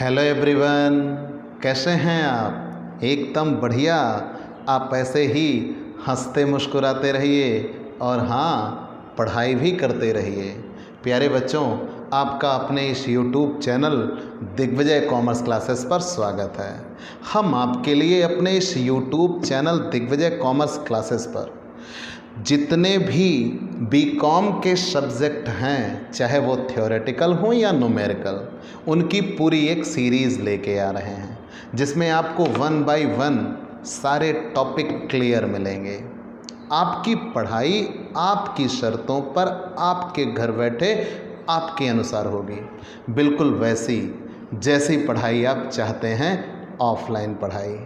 Hello everyone, कैसे हैं आप? एकदम बढ़िया। आप ऐसे ही हंसते मुस्कुराते रहिए और हाँ, पढ़ाई भी करते रहिए। प्यारे बच्चों, आपका अपने इस YouTube channel Digvijay commerce classes पर स्वागत है। हम आपके लिए अपने इस YouTube channel Digvijay commerce classes पर जितने भी बीकॉम के सब्जेक्ट हैं, चाहे वो थ्योरेटिकल हों या न्यूमेरिकल, उनकी पूरी एक सीरीज़ लेके आ रहे हैं, जिसमें आपको 1 बाय 1 सारे टॉपिक क्लियर मिलेंगे। आपकी पढ़ाई आपकी शर्तों पर आपके घर बैठे आपके अनुसार होगी, बिल्कुल वैसी जैसी पढ़ाई आप चाहते हैं। ऑफलाइन पढ़ाई,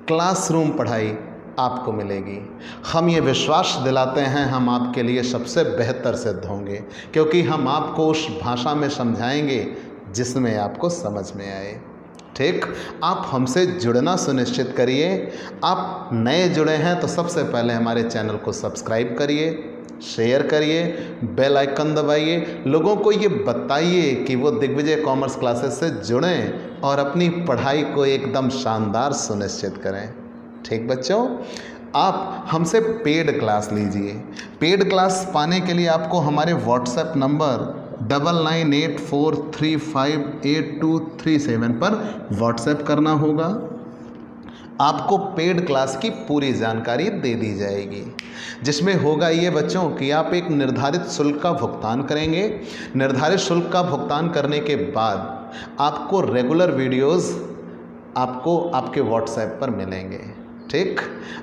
क्लासरूम पढ़ाई आपको मिलेगी। हम ये विश्वास दिलाते हैं हम आपके लिए सबसे बेहतर सिद्ध होंगे, क्योंकि हम आपको उस भाषा में समझाएंगे जिसमें आपको समझ में आए। ठीक, आप हमसे जुड़ना सुनिश्चित करिए। आप नए जुड़े हैं तो सबसे पहले हमारे चैनल को सब्सक्राइब करिए, शेयर करिए, बेल आइकन दबाइए, लोगों को ये बताइए कि वो दिग्विजय कॉमर्स क्लासेस से जुड़ें और अपनी पढ़ाई को एकदम शानदार सुनिश्चित करें। ठीक बच्चों, आप हमसे पेड क्लास लीजिए। पेड क्लास पाने के लिए आपको हमारे व्हाट्सएप नंबर 9984358237 पर व्हाट्सएप करना होगा। आपको पेड क्लास की पूरी जानकारी दे दी जाएगी, जिसमें होगा ये बच्चों कि आप एक निर्धारित शुल्क का भुगतान करेंगे। निर्धारित शुल्क का भुगतान करने के बाद आपको रेगुलर वीडियोस आपको आपके व्हाट्सएप पर मिलेंगे। ठीक,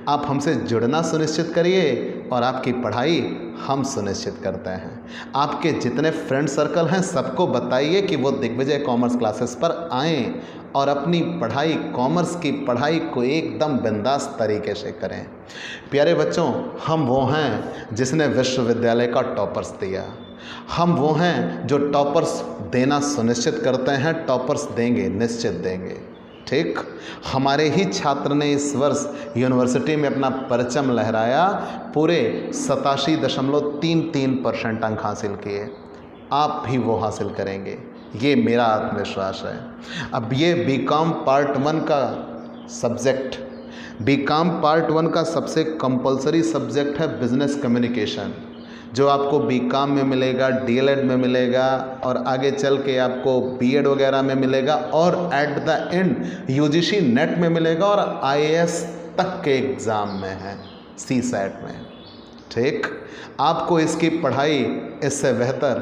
आप हमसे जुड़ना सुनिश्चित करिए और आपकी पढ़ाई हम सुनिश्चित करते हैं। आपके जितने फ्रेंड सर्कल हैं सबको बताइए कि वो दिग्विजय कॉमर्स क्लासेस पर आएँ और अपनी पढ़ाई, कॉमर्स की पढ़ाई को एकदम बिंदास तरीके से करें। प्यारे बच्चों, हम वो हैं जिसने विश्वविद्यालय का टॉपर्स दिया। हम वो हैं जो टॉपर्स देना सुनिश्चित करते हैं, टॉपर्स देंगे, निश्चित देंगे। ठीक, हमारे ही छात्र ने इस वर्ष यूनिवर्सिटी में अपना परचम लहराया, पूरे 87.33% अंक हासिल किए। आप भी वो हासिल करेंगे, ये मेरा आत्मविश्वास है। अब ये बीकॉम पार्ट 1 का सब्जेक्ट, बीकॉम पार्ट 1 का सबसे कंपलसरी सब्जेक्ट है बिजनेस कम्युनिकेशन, जो आपको बीकॉम में मिलेगा, डीएलएड में मिलेगा और आगे चल के आपको बीएड वगैरह में मिलेगा और at the end UGC net में मिलेगा और आईएएस तक के एग्ज़ाम में है, सीसैट में। ठीक, आपको इसकी पढ़ाई इससे बेहतर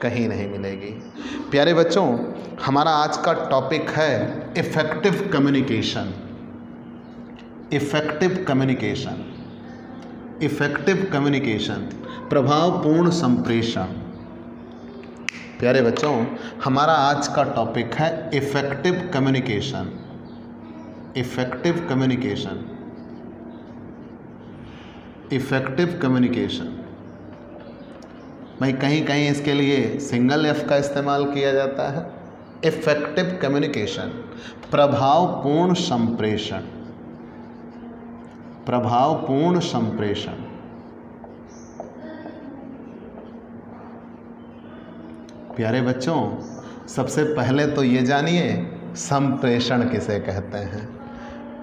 कहीं नहीं मिलेगी। प्यारे बच्चों, हमारा आज का टॉपिक है effective communication. Effective communication, effective communication, प्रभावपूर्ण संप्रेषण। प्यारे बच्चों, हमारा आज का टॉपिक है effective communication. Effective communication, effective communication. भाई कहीं कहीं इसके लिए सिंगल एफ का इस्तेमाल किया जाता है। इफ़ेक्टिव कम्युनिकेशन, प्रभावपूर्ण संप्रेषण, प्रभावपूर्ण संप्रेषण। प्यारे बच्चों, सबसे पहले तो ये जानिए संप्रेषण किसे कहते हैं।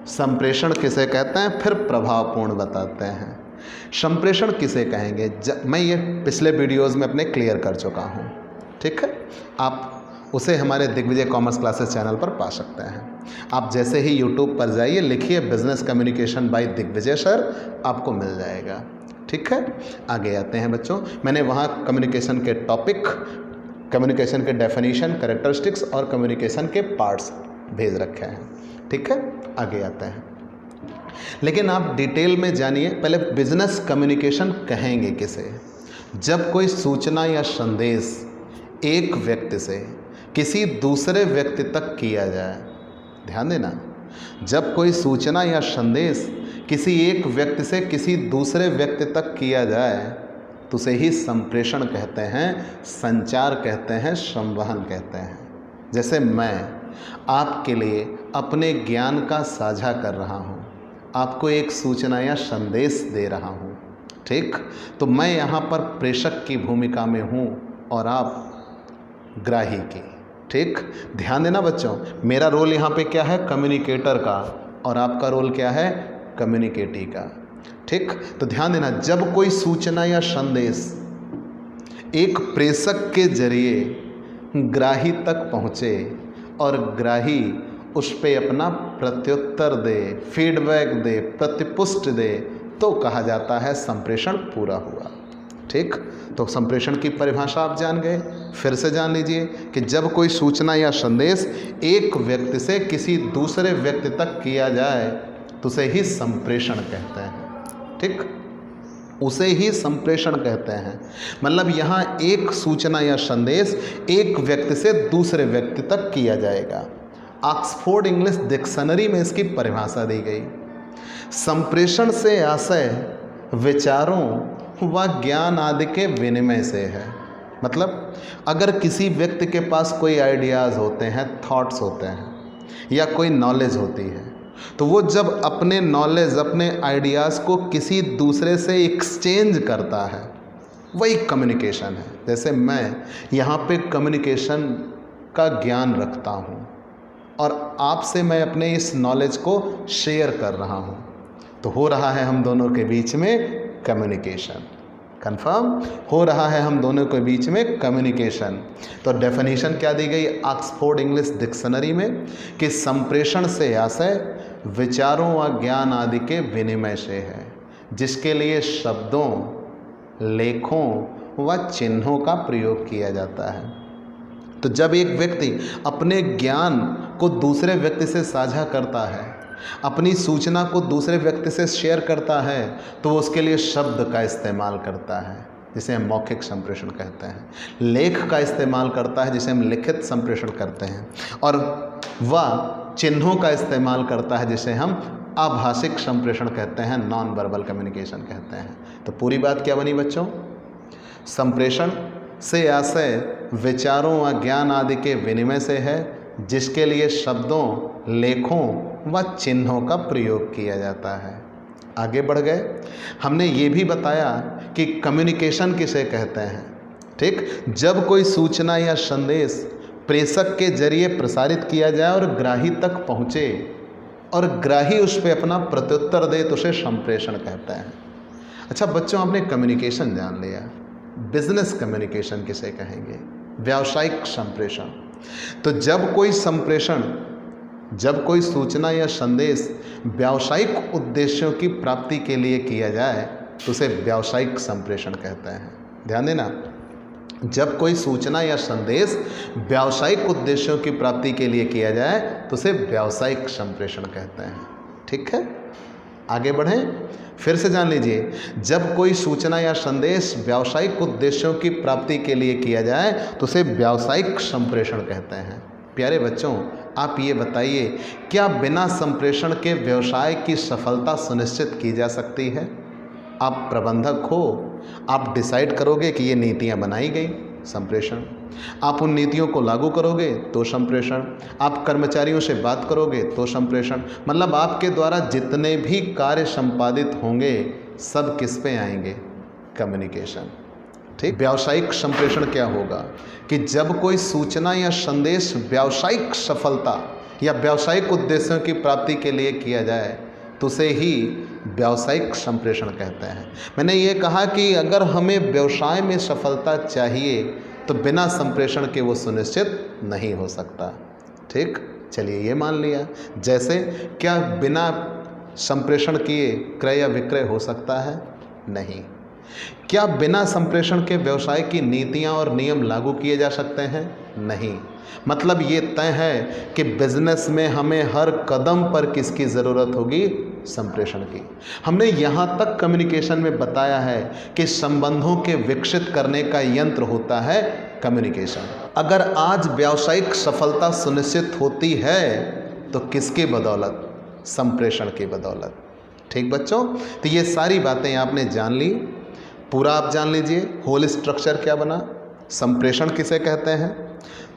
संप्रेषण किसे कहते हैं, फिर प्रभावपूर्ण बताते हैं। संप्रेषण किसे कहेंगे, मैं ये पिछले वीडियोस में अपने क्लियर कर चुका हूँ। ठीक है, आप उसे हमारे दिग्विजय कॉमर्स क्लासेस चैनल पर पा सकते हैं। आप जैसे ही यूट्यूब पर जाइए, लिखिए business communication by Digvijay sir, आपको मिल जाएगा। ठीक है, आगे आते हैं बच्चों। मैंने वहाँ कम्युनिकेशन के टॉपिक, कम्युनिकेशन के डेफिनेशन, कैरेक्टरिस्टिक्स और कम्युनिकेशन के पार्ट्स भेज रखे हैं। ठीक है, आगे आते हैं। लेकिन आप डिटेल में जानिए, पहले बिजनेस कम्युनिकेशन कहेंगे किसे? जब कोई सूचना या संदेश एक व्यक्ति से किसी दूसरे व्यक्ति तक किया जाए। ध्यान देना, जब कोई सूचना या संदेश किसी एक व्यक्ति से किसी दूसरे व्यक्ति तक किया जाए तो उसे ही संप्रेषण कहते हैं, संचार कहते हैं, संवहन कहते हैं। जैसे मैं आपके लिए अपने ज्ञान का साझा कर रहा हूँ, आपको एक सूचना या संदेश दे रहा हूँ। ठीक, तो मैं यहाँ पर प्रेषक की भूमिका में हूँ और आप ग्राही की। ठीक, ध्यान देना बच्चों, मेरा रोल यहाँ पे क्या है, कम्युनिकेटर का, और आपका रोल क्या है, कम्युनिकेटी का। ठीक, तो ध्यान देना, जब कोई सूचना या संदेश एक प्रेषक के जरिए ग्राही तक पहुँचे और ग्राही उस पे अपना प्रत्युत्तर दे, फीडबैक दे, प्रतिपुष्टि दे, तो कहा जाता है संप्रेषण पूरा हुआ। ठीक, तो संप्रेषण की परिभाषा आप जान गए, फिर से जान लीजिए कि जब कोई सूचना या संदेश एक व्यक्ति से किसी दूसरे व्यक्ति तक किया जाए तो उसे ही संप्रेषण कहते हैं। ठीक, उसे ही संप्रेषण कहते हैं। मतलब यहाँ एक सूचना या संदेश एक व्यक्ति से दूसरे व्यक्ति तक किया जाएगा। ऑक्सफोर्ड इंग्लिश डिक्शनरी में इसकी परिभाषा दी गई, संप्रेषण से आशय विचारों व ज्ञान आदि के विनिमय से है। मतलब अगर किसी व्यक्ति के पास कोई आइडियाज़ होते हैं, थॉट्स होते हैं या कोई नॉलेज होती है, तो वो जब अपने नॉलेज, अपने आइडियाज़ को किसी दूसरे से एक्सचेंज करता है, वही कम्युनिकेशन है। जैसे मैं यहाँ पे कम्युनिकेशन का ज्ञान रखता हूँ और आपसे मैं अपने इस नॉलेज को शेयर कर रहा हूँ, तो हो रहा है हम दोनों के बीच में कम्युनिकेशन। कंफर्म हो रहा है हम दोनों के बीच में कम्युनिकेशन। तो डेफिनेशन क्या दी गई ऑक्सफोर्ड इंग्लिश डिक्शनरी में कि संप्रेषण से आशय विचारों व ज्ञान आदि के विनिमय से है, जिसके लिए शब्दों, लेखों व चिन्हों का प्रयोग किया जाता है। तो जब एक व्यक्ति अपने ज्ञान को दूसरे व्यक्ति से साझा करता है, अपनी सूचना को दूसरे व्यक्ति से शेयर करता है, तो वो उसके लिए शब्द का इस्तेमाल करता है, जिसे हम मौखिक संप्रेषण कहते हैं, लेख का इस्तेमाल करता है, जिसे हम लिखित संप्रेषण करते हैं, और वह चिन्हों का इस्तेमाल करता है, जिसे हम आभाषिक संप्रेषण कहते हैं, नॉन वर्बल कम्युनिकेशन कहते हैं। तो पूरी बात क्या बनी बच्चों, संप्रेषण से आशय विचारों व ज्ञान आदि के विनिमय से है, जिसके लिए शब्दों, लेखों व चिन्हों का प्रयोग किया जाता है। आगे बढ़ गए, हमने ये भी बताया कि कम्युनिकेशन किसे कहते हैं। ठीक, जब कोई सूचना या संदेश प्रेषक के जरिए प्रसारित किया जाए और ग्राही तक पहुँचे और ग्राही उस पर अपना प्रत्युत्तर दे, तो उसे संप्रेषण कहते हैं। अच्छा बच्चों, आपने कम्युनिकेशन जान लिया, बिजनेस कम्युनिकेशन किसे कहेंगे, व्यावसायिक संप्रेषण। तो जब कोई संप्रेषण, जब कोई सूचना या संदेश व्यावसायिक उद्देश्यों की प्राप्ति के लिए किया जाए, तो उसे व्यावसायिक संप्रेषण कहते हैं। ध्यान देना, जब कोई सूचना या संदेश व्यावसायिक उद्देश्यों की प्राप्ति के लिए किया जाए, तो उसे व्यावसायिक संप्रेषण कहते हैं। ठीक है, आगे बढ़ें, फिर से जान लीजिए, जब कोई सूचना या संदेश व्यावसायिक उद्देश्यों की प्राप्ति के लिए किया जाए, तो उसे व्यावसायिक संप्रेषण कहते हैं। प्यारे बच्चों, आप ये बताइए, क्या बिना संप्रेषण के व्यवसाय की सफलता सुनिश्चित की जा सकती है? आप प्रबंधक हो, आप डिसाइड करोगे कि ये नीतियाँ बनाई गई, संप्रेषण। आप उन नीतियों को लागू करोगे तो संप्रेषण। आप कर्मचारियों से बात करोगे तो संप्रेषण। मतलब आपके द्वारा जितने भी कार्य संपादित होंगे, सब किस पे आएंगे, कम्युनिकेशन। ठीक, व्यावसायिक संप्रेषण क्या होगा कि जब कोई सूचना या संदेश व्यावसायिक सफलता या व्यावसायिक उद्देश्यों की प्राप्ति के लिए किया जाए, तो उसे ही व्यावसायिक संप्रेषण कहते हैं। मैंने ये कहा कि अगर हमें व्यवसाय में सफलता चाहिए, तो बिना संप्रेषण के वो सुनिश्चित नहीं हो सकता। ठीक, चलिए ये मान लिया। जैसे क्या बिना संप्रेषण किए क्रय या विक्रय हो सकता है? नहीं। क्या बिना संप्रेषण के व्यवसाय की नीतियां और नियम लागू किए जा सकते हैं? नहीं। मतलब ये तय है कि बिजनेस में हमें हर कदम पर किसकी ज़रूरत होगी, संप्रेषण की। हमने यहाँ तक कम्युनिकेशन में बताया है कि संबंधों के विकसित करने का यंत्र होता है कम्युनिकेशन। अगर आज व्यावसायिक सफलता सुनिश्चित होती है तो किसकी बदौलत, संप्रेषण की बदौलत। ठीक बच्चों, तो ये सारी बातें आपने जान ली, पूरा आप जान लीजिए होल स्ट्रक्चर क्या बना, संप्रेषण किसे कहते हैं।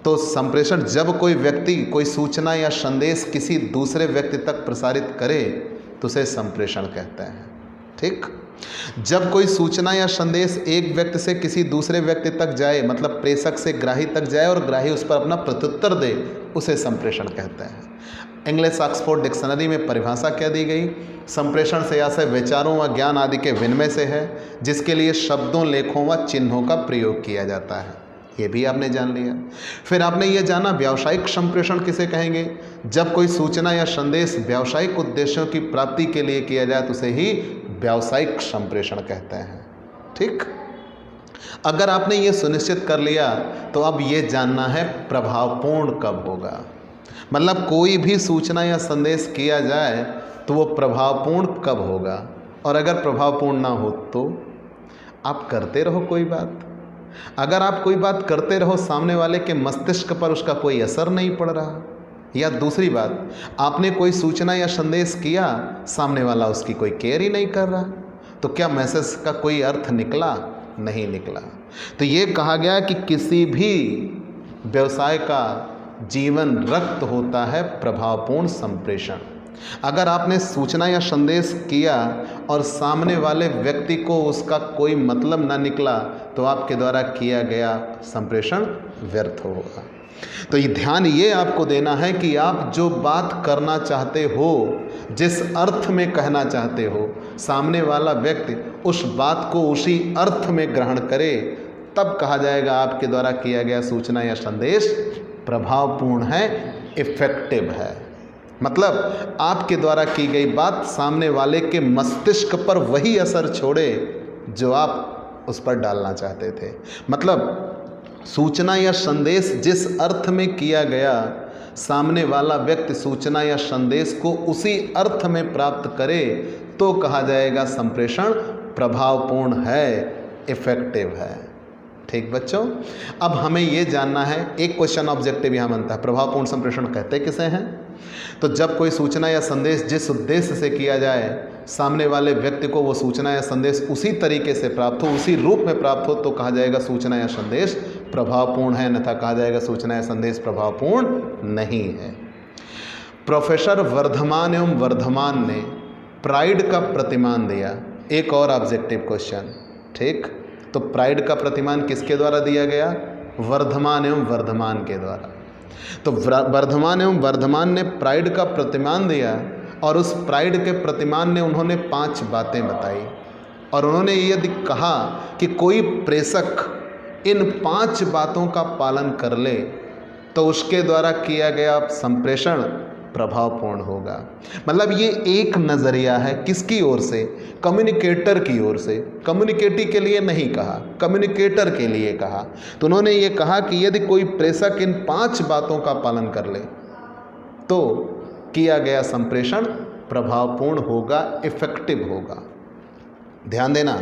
तो संप्रेषण, जब कोई व्यक्ति कोई सूचना या संदेश किसी दूसरे व्यक्ति तक प्रसारित करे, तो उसे संप्रेषण कहते हैं। ठीक। जब कोई सूचना या संदेश एक व्यक्ति से किसी दूसरे व्यक्ति तक जाए, मतलब प्रेषक से ग्राही तक जाए और ग्राही उस पर अपना प्रत्युत्तर दे, उसे संप्रेषण कहते हैं। इंग्लिश ऑक्सफोर्ड डिक्शनरी में परिभाषा क्या दी गई? संप्रेषण से आशय विचारों व ज्ञान आदि के विनिमय से है, जिसके लिए शब्दों, लेखों व चिन्हों का प्रयोग किया जाता है। ये भी आपने जान लिया। फिर आपने ये जाना व्यावसायिक संप्रेषण किसे कहेंगे? जब कोई सूचना या संदेश व्यावसायिक उद्देश्यों की प्राप्ति के लिए किया जाए तो उसे ही व्यावसायिक संप्रेषण कहते हैं। ठीक। अगर आपने ये सुनिश्चित कर लिया तो अब ये जानना है प्रभावपूर्ण कब होगा। मतलब कोई भी सूचना या संदेश किया जाए तो वो प्रभावपूर्ण कब होगा, और अगर प्रभावपूर्ण ना हो तो आप करते रहो कोई बात। अगर आप कोई बात करते रहो, सामने वाले के मस्तिष्क पर उसका कोई असर नहीं पड़ रहा, या दूसरी बात, आपने कोई सूचना या संदेश किया, सामने वाला उसकी कोई केयर ही नहीं कर रहा, तो क्या मैसेज का कोई अर्थ निकला? नहीं निकला। तो ये कहा गया कि किसी भी व्यवसाय का जीवन रक्त होता है प्रभावपूर्ण संप्रेषण। अगर आपने सूचना या संदेश किया और सामने वाले व्यक्ति को उसका कोई मतलब ना निकला तो आपके द्वारा किया गया संप्रेषण व्यर्थ होगा। तो ये ध्यान ये आपको देना है कि आप जो बात करना चाहते हो, जिस अर्थ में कहना चाहते हो, सामने वाला व्यक्ति उस बात को उसी अर्थ में ग्रहण करे, तब कहा जाएगा आपके द्वारा किया गया सूचना या संदेश प्रभावपूर्ण है, इफेक्टिव है। मतलब आपके द्वारा की गई बात सामने वाले के मस्तिष्क पर वही असर छोड़े जो आप उस पर डालना चाहते थे। मतलब सूचना या संदेश जिस अर्थ में किया गया, सामने वाला व्यक्ति सूचना या संदेश को उसी अर्थ में प्राप्त करे तो कहा जाएगा संप्रेषण प्रभावपूर्ण है, इफेक्टिव है। ठीक बच्चों, अब हमें ये जानना है, एक क्वेश्चन ऑब्जेक्टिव यहाँ बनता है, प्रभावपूर्ण संप्रेषण कहते किसे हैं? तो जब कोई सूचना या संदेश जिस उद्देश्य से किया जाए, सामने वाले व्यक्ति को वो सूचना या संदेश उसी तरीके से प्राप्त हो, उसी रूप में प्राप्त हो, तो कहा जाएगा सूचना या संदेश प्रभावपूर्ण है, अन्यथा कहा जाएगा सूचना या संदेश प्रभावपूर्ण नहीं है। प्रोफेसर वर्धमान एवं वर्धमान ने प्राइड का प्रतिमान दिया। एक और ऑब्जेक्टिव क्वेश्चन। ठीक। तो प्राइड का प्रतिमान किसके द्वारा दिया गया? वर्धमान एवं वर्धमान के द्वारा। तो वर्धमान एवं वर्धमान ने प्राइड का प्रतिमान दिया और उस प्राइड के प्रतिमान ने उन्होंने 5 बातें बताई, और उन्होंने यदि कहा कि कोई प्रेषक इन 5 बातों का पालन कर ले तो उसके द्वारा किया गया संप्रेषण प्रभावपूर्ण होगा। मतलब ये एक नज़रिया है, किसकी ओर से? कम्युनिकेटर की ओर से। कम्युनिकेटी के लिए नहीं कहा, कम्युनिकेटर के लिए कहा। तो उन्होंने ये कहा कि यदि कोई प्रेषक इन 5 बातों का पालन कर ले तो किया गया संप्रेषण प्रभावपूर्ण होगा, इफेक्टिव होगा। ध्यान देना।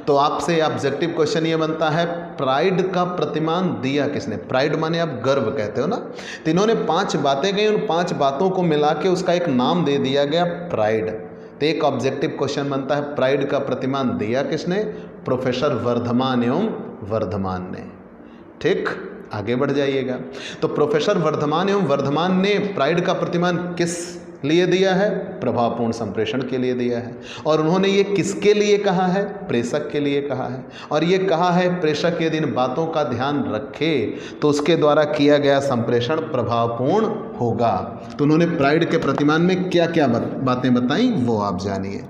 तो आपसे ऑब्जेक्टिव क्वेश्चन ये बनता है, प्राइड का प्रतिमान दिया किसने? प्राइड माने आप गर्व कहते हो ना। तो इन्होंने 5 बातें कही, उन 5 बातों को मिला के उसका एक नाम दे दिया गया प्राइड। तो एक ऑब्जेक्टिव क्वेश्चन बनता है, प्राइड का प्रतिमान दिया किसने? प्रोफेसर वर्धमान एवं वर्धमान ने। ठीक, आगे बढ़ जाइएगा। तो प्रोफेसर वर्धमान एवं वर्धमान ने प्राइड का प्रतिमान किस लिए दिया है? प्रभावपूर्ण संप्रेषण के लिए दिया है। और उन्होंने ये किसके लिए कहा है? प्रेषक के लिए कहा है। और ये कहा है प्रेषक यदि इन बातों का ध्यान रखे तो उसके द्वारा किया गया संप्रेषण प्रभावपूर्ण होगा। तो उन्होंने प्राइड के प्रतिमान में क्या क्या बातें बताई वो आप जानिए।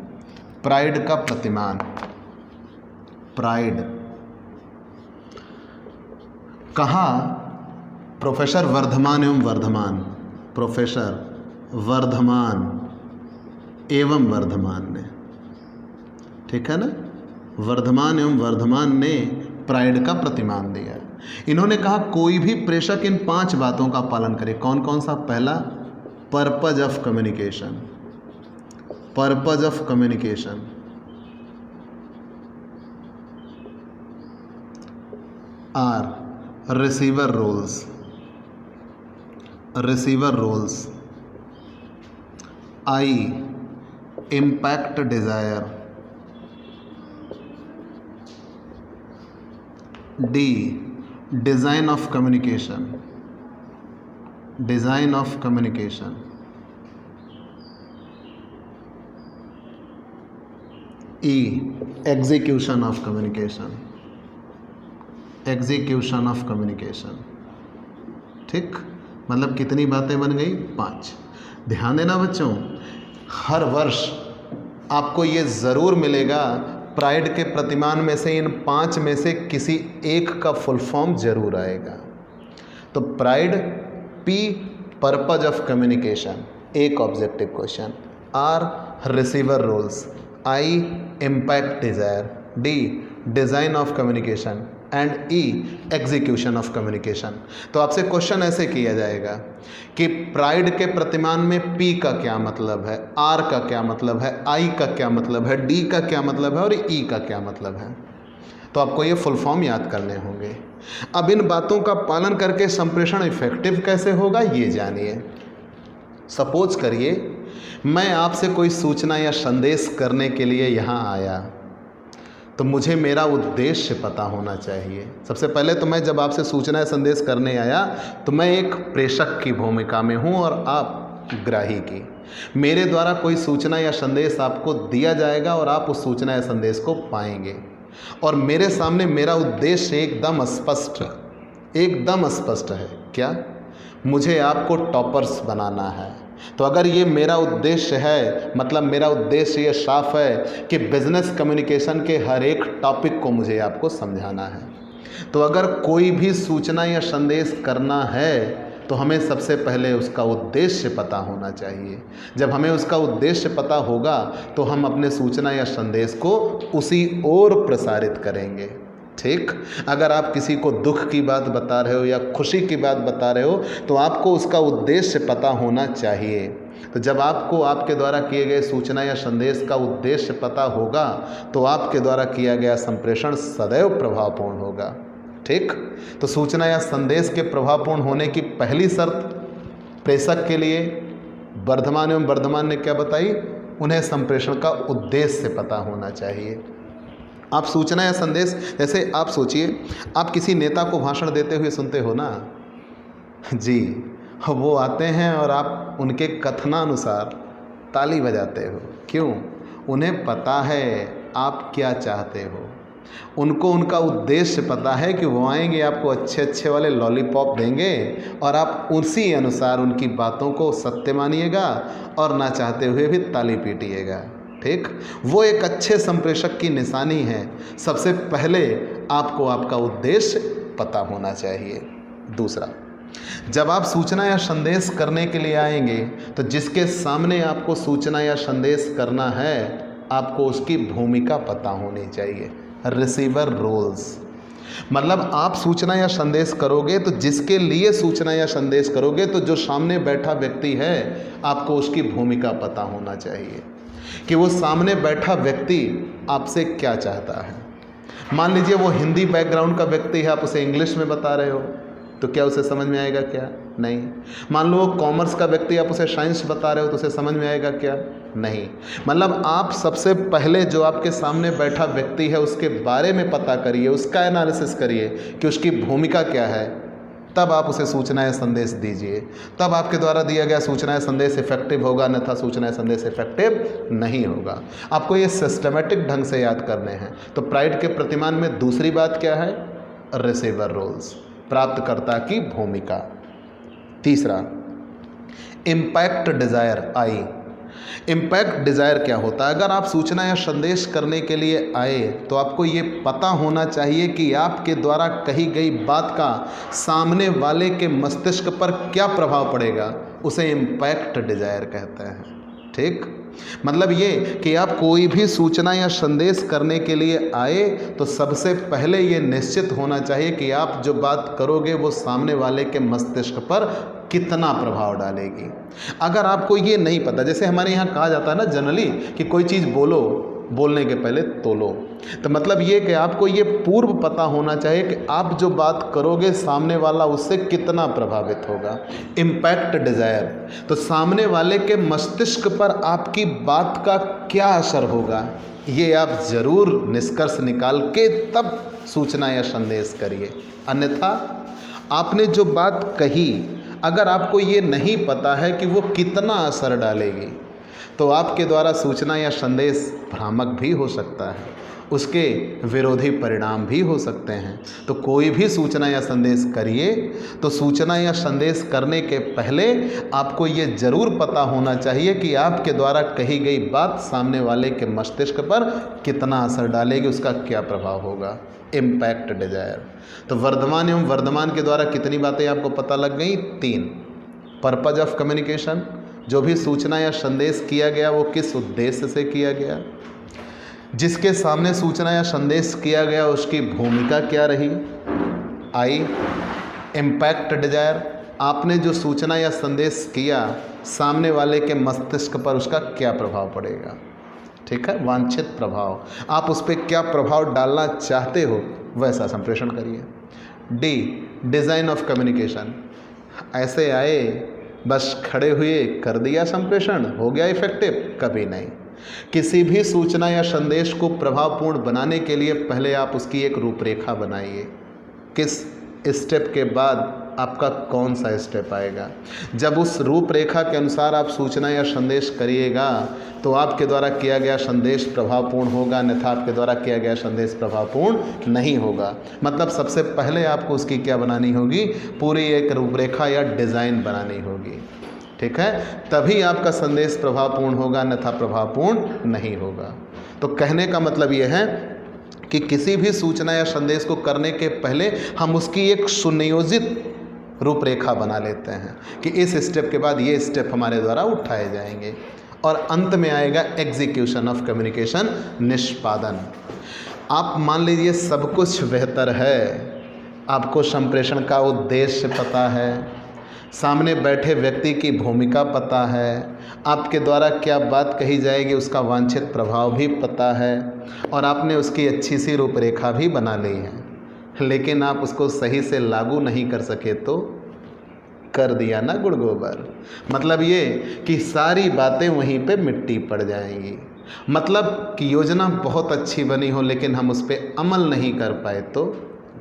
प्राइड का प्रतिमान, प्राइड कहा प्रोफेसर वर्धमान एवं वर्धमान, प्रोफेसर वर्धमान एवं वर्धमान ने। ठीक है ना, वर्धमान एवं वर्धमान ने प्राइड का प्रतिमान दिया। इन्होंने कहा कोई भी प्रेषक इन 5 बातों का पालन करे। कौन कौन सा? पहला, purpose of communication, purpose of communication. Are receiver roles, receiver roles. I impact desire, D design of communication, design of communication, E, execution of communication, execution of communication. ठीक, मतलब कितनी बातें बन गई? 5। ध्यान देना बच्चों, हर वर्ष आपको ये ज़रूर मिलेगा, प्राइड के प्रतिमान में से इन 5 में से किसी एक का फुल फॉर्म जरूर आएगा। तो pride, P purpose of communication, एक objective question, R receiver roles, I impact desire, D design of communication and E execution of communication. तो आपसे क्वेश्चन ऐसे किया जाएगा कि प्राइड के प्रतिमान में पी का क्या मतलब है, आर का क्या मतलब है, आई का क्या मतलब है, डी का क्या मतलब है और ई का क्या मतलब है। तो आपको ये फुल फॉर्म याद करने होंगे। अब इन बातों का पालन करके संप्रेषण इफेक्टिव कैसे होगा ये जानिए। सपोज करिए मैं आपसे कोई सूचना या संदेश करने के लिए यहाँ आया, तो मुझे मेरा उद्देश्य पता होना चाहिए। सबसे पहले तो मैं जब आपसे सूचना या संदेश करने आया तो मैं एक प्रेषक की भूमिका में हूँ और आप ग्राही की। मेरे द्वारा कोई सूचना या संदेश आपको दिया जाएगा और आप उस सूचना या संदेश को पाएंगे और मेरे सामने मेरा उद्देश्य एकदम स्पष्ट है। क्या? मुझे आपको टॉपर्स बनाना है। तो अगर ये मेरा उद्देश्य है, मतलब मेरा उद्देश्य ये साफ है कि बिजनेस कम्युनिकेशन के हर एक टॉपिक को मुझे आपको समझाना है। तो अगर कोई भी सूचना या संदेश करना है तो हमें सबसे पहले उसका उद्देश्य पता होना चाहिए। जब हमें उसका उद्देश्य पता होगा तो हम अपने सूचना या संदेश को उसी ओर प्रसारित करेंगे। ठीक, अगर आप किसी को दुख की बात बता रहे हो या खुशी की बात बता रहे हो तो आपको उसका उद्देश्य पता होना चाहिए। तो जब आपको आपके द्वारा किए गए सूचना या संदेश का उद्देश्य पता होगा तो आपके द्वारा किया गया संप्रेषण सदैव प्रभावपूर्ण होगा। ठीक, तो सूचना या संदेश के प्रभावपूर्ण होने की पहली शर्त प्रेषक के लिए वर्धमान एवं वर्धमान ने क्या बताई? उन्हें संप्रेषण का उद्देश्य पता होना चाहिए। आप सूचना या संदेश, जैसे आप सोचिए आप किसी नेता को भाषण देते हुए सुनते हो ना जी, वो आते हैं और आप उनके कथनानुसार ताली बजाते हो। क्यों? उन्हें पता है आप क्या चाहते हो, उनको उनका उद्देश्य पता है कि वो आएंगे आपको अच्छे अच्छे वाले लॉलीपॉप देंगे और आप उसी अनुसार उनकी बातों को सत्य मानिएगा और ना चाहते हुए भी ताली पीटिएगा। ठीक, वो एक अच्छे संप्रेषक की निशानी है। सबसे पहले आपको आपका उद्देश्य पता होना चाहिए। दूसरा, जब आप सूचना या संदेश करने के लिए आएंगे तो जिसके सामने आपको सूचना या संदेश करना है आपको उसकी भूमिका पता होनी चाहिए। रिसीवर रोल्स, मतलब आप सूचना या संदेश करोगे तो जिसके लिए सूचना या संदेश करोगे तो जो सामने बैठा व्यक्ति है आपको उसकी भूमिका पता होना चाहिए कि वो सामने बैठा व्यक्ति आपसे क्या चाहता है। मान लीजिए वो हिंदी बैकग्राउंड का व्यक्ति है, आप उसे इंग्लिश में बता रहे हो तो क्या उसे समझ में आएगा? क्या नहीं। मान लो वो कॉमर्स का व्यक्ति, आप उसे साइंस बता रहे हो तो उसे समझ में आएगा? क्या नहीं। मतलब आप सबसे पहले जो आपके सामने बैठा व्यक्ति है उसके बारे में पता करिए, उसका एनालिसिस करिए कि उसकी भूमिका क्या है, तब आप उसे सूचना या संदेश दीजिए। तब आपके द्वारा दिया गया सूचना या संदेश इफेक्टिव होगा, अन्यथा सूचना या संदेश इफेक्टिव नहीं होगा। आपको ये सिस्टमेटिक ढंग से याद करने हैं। तो प्राइड के प्रतिमान में दूसरी बात क्या है? रिसीवर रोल्स, प्राप्तकर्ता की भूमिका। तीसरा, इम्पैक्ट डिजायर, आई। इम्पैक्ट डिज़ायर क्या होता है? अगर आप सूचना या संदेश करने के लिए आए तो आपको ये पता होना चाहिए कि आपके द्वारा कही गई बात का सामने वाले के मस्तिष्क पर क्या प्रभाव पड़ेगा, उसे इम्पैक्ट डिज़ायर कहते हैं। ठीक, मतलब ये कि आप कोई भी सूचना या संदेश करने के लिए आए तो सबसे पहले ये निश्चित होना चाहिए कि आप जो बात करोगे वो सामने वाले के मस्तिष्क पर कितना प्रभाव डालेगी। अगर आपको ये नहीं पता, जैसे हमारे यहाँ कहा जाता है ना जनरली कि कोई चीज़ बोलो, बोलने के पहले तोलो, तो मतलब ये कि आपको ये पूर्व पता होना चाहिए कि आप जो बात करोगे सामने वाला उससे कितना प्रभावित होगा। इम्पैक्ट डिज़ायर, तो सामने वाले के मस्तिष्क पर आपकी बात का क्या असर होगा, ये आप ज़रूर निष्कर्ष निकाल के तब सूचना या संदेश करिए। अन्यथा आपने जो बात कही अगर आपको ये नहीं पता है कि वो कितना असर डालेगी तो आपके द्वारा सूचना या संदेश भ्रामक भी हो सकता है, उसके विरोधी परिणाम भी हो सकते हैं। तो कोई भी सूचना या संदेश करिए तो सूचना या संदेश करने के पहले आपको ये ज़रूर पता होना चाहिए कि आपके द्वारा कही गई बात सामने वाले के मस्तिष्क पर कितना असर डालेगी, उसका क्या प्रभाव होगा। Impact desire. तो वर्धमान एवं वर्धमान के द्वारा कितनी बातें आपको पता लग गई? 3। पर्पज ऑफ कम्युनिकेशन, जो भी सूचना या संदेश किया गया वो किस उद्देश्य से किया गया, जिसके सामने सूचना या संदेश किया गया उसकी भूमिका क्या रही। आई। इम्पैक्ट डिजायर, आपने जो सूचना या संदेश किया सामने वाले के मस्तिष्क पर उसका क्या प्रभाव पड़ेगा। ठीक है, वांछित प्रभाव, आप उस पर क्या प्रभाव डालना चाहते हो वैसा संप्रेषण करिए। डी। डिज़ाइन ऑफ कम्युनिकेशन, ऐसे आए बस खड़े हुए कर दिया संप्रेषण, हो गया इफेक्टिव, कभी नहीं। किसी भी सूचना या संदेश को प्रभावपूर्ण बनाने के लिए पहले आप उसकी एक रूपरेखा बनाइए, किस स्टेप के बाद आपका कौन सा स्टेप आएगा। जब उस रूपरेखा के अनुसार आप सूचना या संदेश करिएगा तो आपके द्वारा किया गया संदेश प्रभावपूर्ण होगा, अन्यथा आपके द्वारा किया गया संदेश प्रभावपूर्ण नहीं होगा। मतलब सबसे पहले आपको उसकी क्या बनानी होगी, पूरी एक रूपरेखा या डिज़ाइन बनानी होगी। ठीक है, तभी आपका संदेश प्रभावपूर्ण होगा, अन्यथा प्रभावपूर्ण नहीं होगा। तो कहने का मतलब ये है कि किसी भी सूचना या संदेश को करने के पहले हम उसकी एक सुनियोजित रूपरेखा बना लेते हैं कि इस स्टेप के बाद ये स्टेप हमारे द्वारा उठाए जाएंगे, और अंत में आएगा एग्जीक्यूशन ऑफ कम्युनिकेशन, निष्पादन। आप मान लीजिए सब कुछ बेहतर है, आपको संप्रेषण का उद्देश्य पता है, सामने बैठे व्यक्ति की भूमिका पता है, आपके द्वारा क्या बात कही जाएगी उसका वांछित प्रभाव भी पता है, और आपने उसकी अच्छी सी रूपरेखा भी बना ली है, लेकिन आप उसको सही से लागू नहीं कर सके तो कर दिया ना गुड़ गोबर। मतलब ये कि सारी बातें वहीं पे मिट्टी पड़ जाएंगी। मतलब कि योजना बहुत अच्छी बनी हो लेकिन हम उस पर अमल नहीं कर पाए तो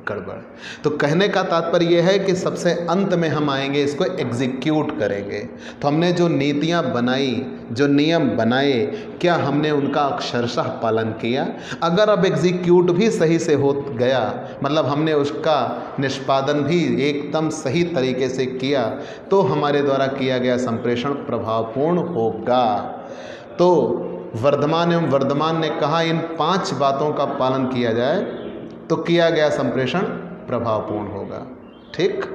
गड़बड़। तो कहने का तात्पर्य यह है कि सबसे अंत में हम आएंगे, इसको एग्जीक्यूट करेंगे। तो हमने जो नीतियां बनाई, जो नियम बनाए, क्या हमने उनका अक्षरशः पालन किया। अगर अब एग्जीक्यूट भी सही से हो गया, मतलब हमने उसका निष्पादन भी एकदम सही तरीके से किया, तो हमारे द्वारा किया गया संप्रेषण प्रभावपूर्ण होगा। तो वर्धमान एवं वर्धमान ने कहा इन 5 बातों का पालन किया जाए तो किया गया संप्रेषण प्रभावपूर्ण होगा। ठीक,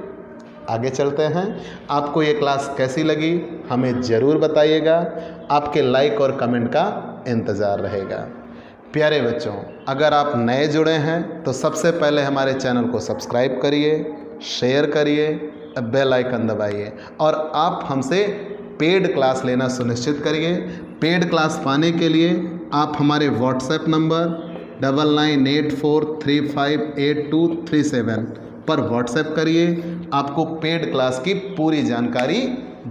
आगे चलते हैं। आपको ये क्लास कैसी लगी हमें ज़रूर बताइएगा, आपके लाइक और कमेंट का इंतज़ार रहेगा। प्यारे बच्चों, अगर आप नए जुड़े हैं तो सबसे पहले हमारे चैनल को सब्सक्राइब करिए, शेयर करिए, बेल आइकन दबाइए, और आप हमसे पेड क्लास लेना सुनिश्चित करिए। पेड क्लास पाने के लिए आप हमारे व्हाट्सएप नंबर 9984358237 पर व्हाट्सएप करिए, आपको पेड क्लास की पूरी जानकारी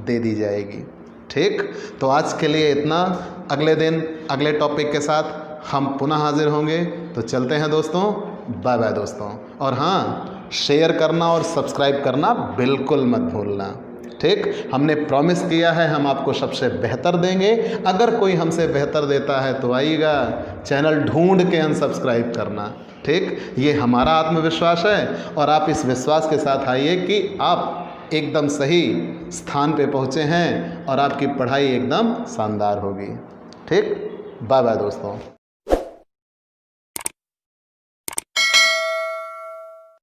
दे दी जाएगी। ठीक, तो आज के लिए इतना। अगले दिन अगले टॉपिक के साथ हम पुनः हाजिर होंगे। तो चलते हैं दोस्तों, बाय बाय दोस्तों। और हाँ, शेयर करना और सब्सक्राइब करना बिल्कुल मत भूलना। ठीक, हमने प्रॉमिस किया है हम आपको सबसे बेहतर देंगे। अगर कोई हमसे बेहतर देता है तो आइएगा, चैनल ढूंढ के अनसब्सक्राइब करना। ठीक, ये हमारा आत्मविश्वास है, और आप इस विश्वास के साथ आइए कि आप एकदम सही स्थान पे पहुँचे हैं और आपकी पढ़ाई एकदम शानदार होगी। ठीक, बाय बाय दोस्तों।